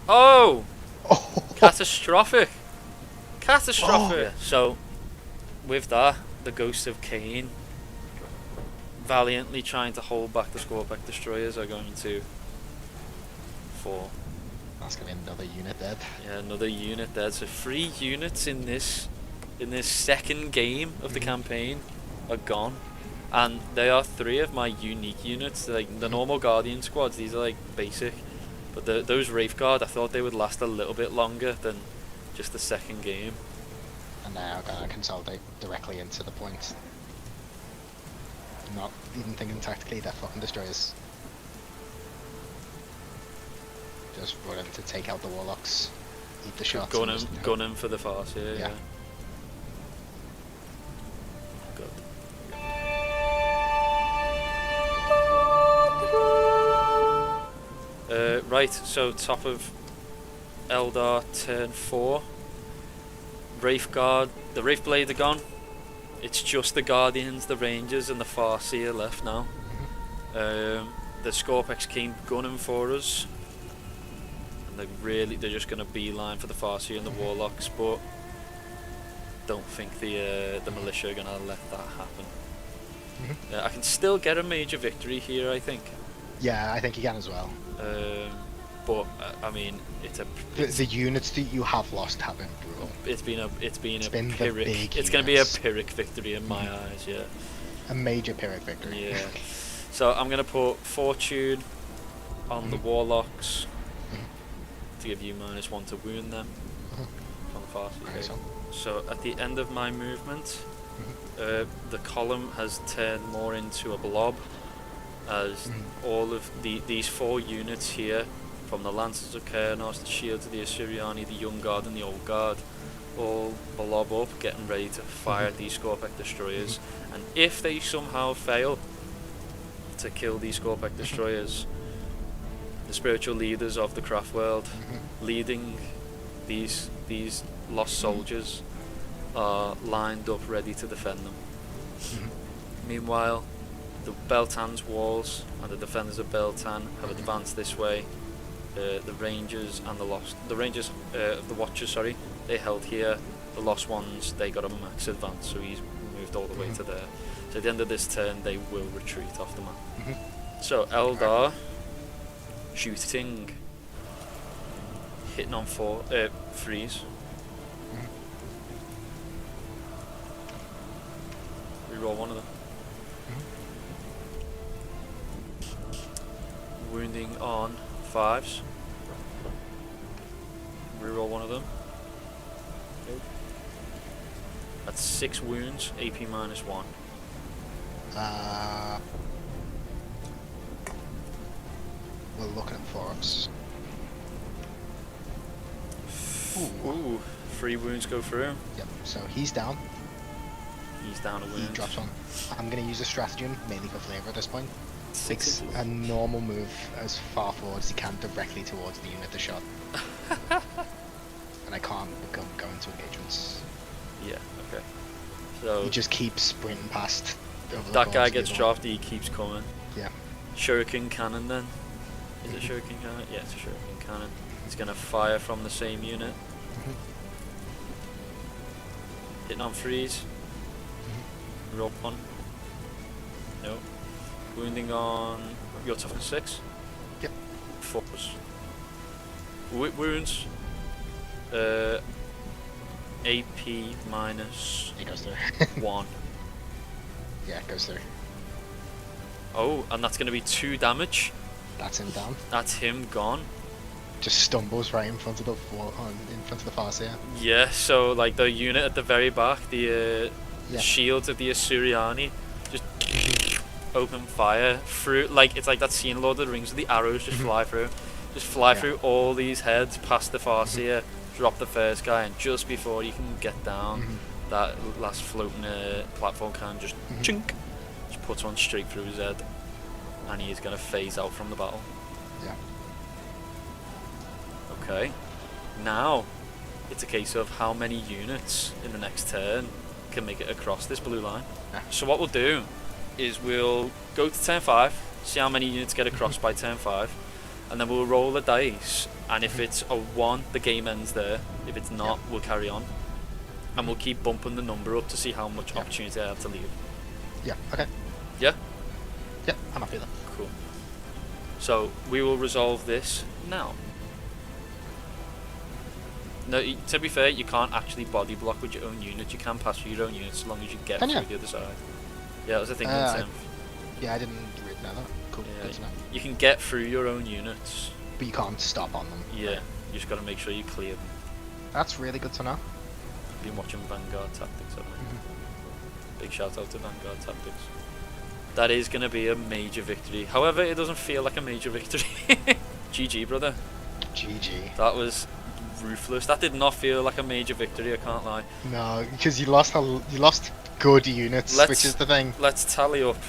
Oh! Oh! Catastrophic! Catastrophic! So, with that, the Ghosts of Cain, valiantly trying to hold back the Scorpic Destroyers, are going to fall. That's gonna be another unit dead. Yeah, another unit dead. So 3 units in this second game of the campaign are gone, and they are 3 of my unique units. They're like the normal Guardian squads. These are like basic, but those Wraith Guard, I thought they would last a little bit longer than just the second game. And now gonna consolidate directly into the point. Not even thinking tactically, they're fucking destroyers. Just running to take out the Warlocks. Eat the shots. and just hope. Gunning for the Farseer. Yeah. Good. Right, so top of Eldar turn 4. Wraith Guard, the Wraith Blade are gone. It's just the Guardians, the Rangers and the Farseer left now. The Scorpex came gunning for us. And they're just going to beeline for the Farseer and the Warlocks, but don't think the militia are going to let that happen. I can still get a major victory here, I think. Yeah, I think you can as well. But I mean, the units that you have lost have been brutal. It's been a been Pyrrhic. It's going to be a Pyrrhic victory in my eyes. Yeah. A major Pyrrhic victory. Yeah. So I'm going to put Fortune on the Warlocks to give you -1 to wound them from the far side. So at the end of my movement, the column has turned more into a blob, as all of these 4 units here, from the Lancers of Kernos, the Shields of the Assyriani, the Young Guard and the Old Guard, all blob up, getting ready to fire at these Scorpec destroyers. And if they somehow fail to kill these Scorpec destroyers, the spiritual leaders of the craft world, leading these lost soldiers, are lined up ready to defend them. Meanwhile, the Beltan's walls and the defenders of Beltan have advanced this way. The Rangers and the Rangers of the Watchers, sorry, they held here. The Lost Ones, they got a max advance, so he's moved all the way to there. So at the end of this turn, they will retreat off the map. So Eldar shooting, hitting on 4 freeze. Reroll one of them. Wounding on 5s. Reroll one of them. That's 6 wounds, AP -1. We're looking at 4-ups. Ooh, 3 wounds go through. Yep, so he's down. He's down a wound. He drops one. I'm going to use a stratagem, mainly for flavour at this point. 6 a normal move as far forward as he can, directly towards the unit to shot. And I can't go into engagements. Yeah, okay. So he just keeps sprinting past. That guy gets dropped, he keeps coming. Yeah. Shuriken cannon then. Is it Shuriken cannon? Yeah, it's a Shuriken cannon. It's going to fire from the same unit. Hitting on freeze. Roll 1. No. Wounding on your toughness 6. Yep. 4s. Wounds. AP minus He goes through. 1. Yeah, it goes through. Oh, and that's going to be 2 damage. That's him down. That's him gone. Just stumbles right in front of the in front of the Farseer. Yeah, so like the unit at the very back, the shields of the Assyriani, just open fire through. Like it's like that scene in Lord of the Rings where the arrows just fly through, through all these heads past the Farseer, drop the first guy, and just before you can get down, that last floating platform can just chink, just puts one straight through his head, and he is going to phase out from the battle. Yeah. Okay, now it's a case of how many units in the next turn can make it across this blue line. So what we'll do is we'll go to turn 5, see how many units get across by turn 5, and then we'll roll the dice, and if it's a 1, the game ends there. If it's not, we'll carry on, and we'll keep bumping the number up to see how much opportunity I have to leave. Yeah, okay. Yeah? Yeah, I'm happy with that. Cool. So we will resolve this now. No, to be fair, you can't actually body block with your own unit. You can pass through your own units as long as you get through the other side. Yeah, that was the thing. Yeah, I didn't really know that. Cool. Yeah, Good to know. you can get through your own units, but you can't stop on them. Yeah, you just got to make sure you clear them. That's really good to know. Been watching Vanguard Tactics, haven't I? Big shout out to Vanguard Tactics. That is going to be a major victory. However, it doesn't feel like a major victory. GG, brother. GG. That was ruthless. That did not feel like a major victory, I can't lie. No, because you lost good units, which is the thing. Let's tally up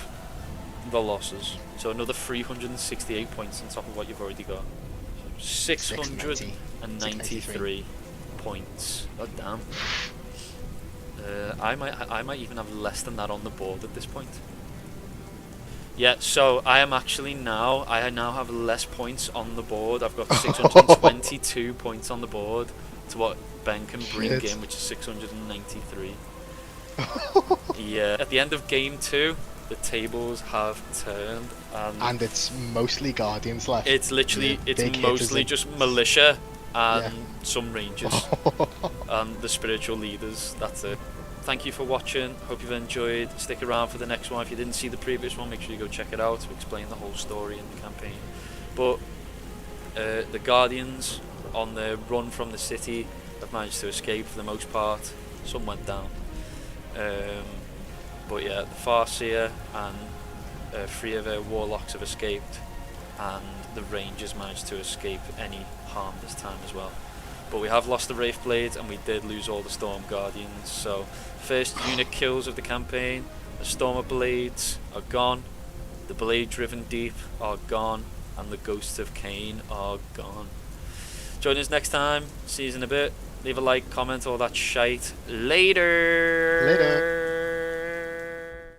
the losses. So another 368 points on top of what you've already got. So 693 points. God damn. I might even have less than that on the board at this point. Yeah, so I now have less points on the board. I've got 622 points on the board to what Ben can bring in, which is 693. Yeah. At the end of game 2, the tables have turned, and it's mostly Guardians left. It's literally, it's mostly just militia and some rangers and the spiritual leaders. That's it. Thank you for watching. Hope you've enjoyed. Stick around for the next one. If you didn't see the previous one, make sure you go check it out to explain the whole story in the campaign. But the Guardians on the run from the city have managed to escape for the most part. Some went down. But yeah, the Farseer and 3 of their warlocks have escaped, and the Rangers managed to escape any harm this time as well. But we have lost the Wraithblades, and we did lose all the Storm Guardians. So, first unit kills of the campaign. The Stormer Blades are gone, the Blade-driven Deep are gone, and the Ghosts of Cain are gone. Join us next time. See you in a bit. Leave a like, comment, all that shite. Later.